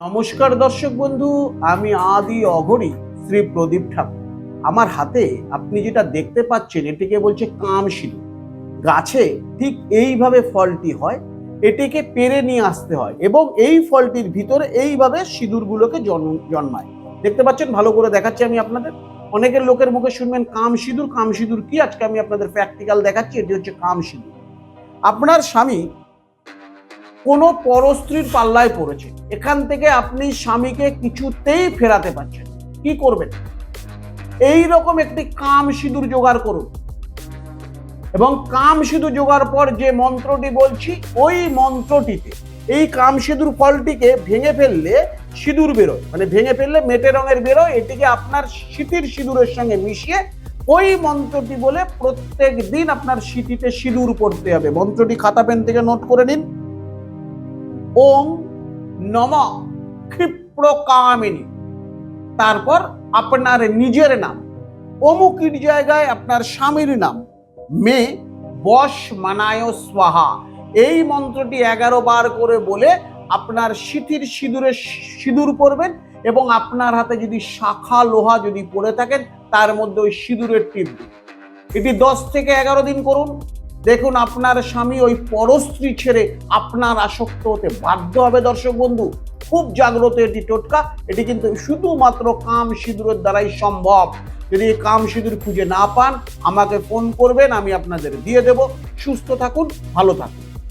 নমস্কার দর্শক বন্ধু, আমি আদি অঘরী শ্রী প্রদীপ ঠাকুর। আমার হাতে আপনি যেটা দেখতে পাচ্ছেন এটিকে বলছে কামসিঁদুর। গাছে ঠিক এইভাবে ফলটি হয়, এটিকে পেরে নিয়ে আসতে হয় এবং এই ফলটির ভিতরে এইভাবে সিঁদুরগুলোকে জন্মায়। দেখতে পাচ্ছেন, ভালো করে দেখাচ্ছি আমি আপনাদের। অনেকের লোকের মুখে শুনবেন কামসিঁদুর। কামসিঁদুর কি, আজকে আমি আপনাদের প্র্যাকটিক্যাল দেখাচ্ছি। এটি হচ্ছে কামসিঁদুর। আপনার স্বামী কোনো পরস্ত্রীর পাল্লায় পড়েছে, এখান থেকে আপনি স্বামীকে কিছুতেই ফেরাতে পারছেন, কি করবেন? এই রকম একটি কাম সিঁদুর জোগাড় করুন এবং কাম সিঁদুর জোগাড় পর যে মন্ত্রটি বলছি ওই মন্ত্রটিতে এই কাম সিঁদুর ফলটিকে ভেঙে ফেললে সিঁদুর বেরোয়, মানে ভেঙে ফেললে মেটে রঙের বেরোয়। এটিকে আপনার সিঁথির সিঁদুরের সঙ্গে মিশিয়ে ওই মন্ত্রটি বলে প্রত্যেক দিন আপনার সিঁথিতে সিঁদুর পড়তে হবে। মন্ত্রটি খাতা পেন থেকে নোট করে নিন। ওম নমঃ ক্ষিপ্রকামিনী, তারপর আপনার নিজের নাম, অমুকির জায়গায় আপনার স্বামীর নাম, মে বশ মানায় স্বাহা। এই মন্ত্রটি 11 বার করে বলে আপনার সিঁথির সিঁদুরে সিঁদুর পরবেন এবং আপনার হাতে যদি শাখা লোহা যদি পড়ে থাকেন তার মধ্যে ওই সিঁদুরের টিপ দিন। এটি 10 থেকে 11 দিন করুন। দেখুন আপনার স্বামী ওই পরস্ত্রী ছেড়ে আপনার আসক্ত হতে বাধ্য হবে। দর্শক বন্ধু, খুব জাগ্রত এটি টোটকা। এটি কিন্তু শুধুমাত্র কাম সিঁদুরের দ্বারাই সম্ভব। যদি এই কাম সিঁদুর খুঁজে না পান আমাকে ফোন করবেন, আমি আপনাদের দিয়ে দেব। সুস্থ থাকুন, ভালো থাকুন।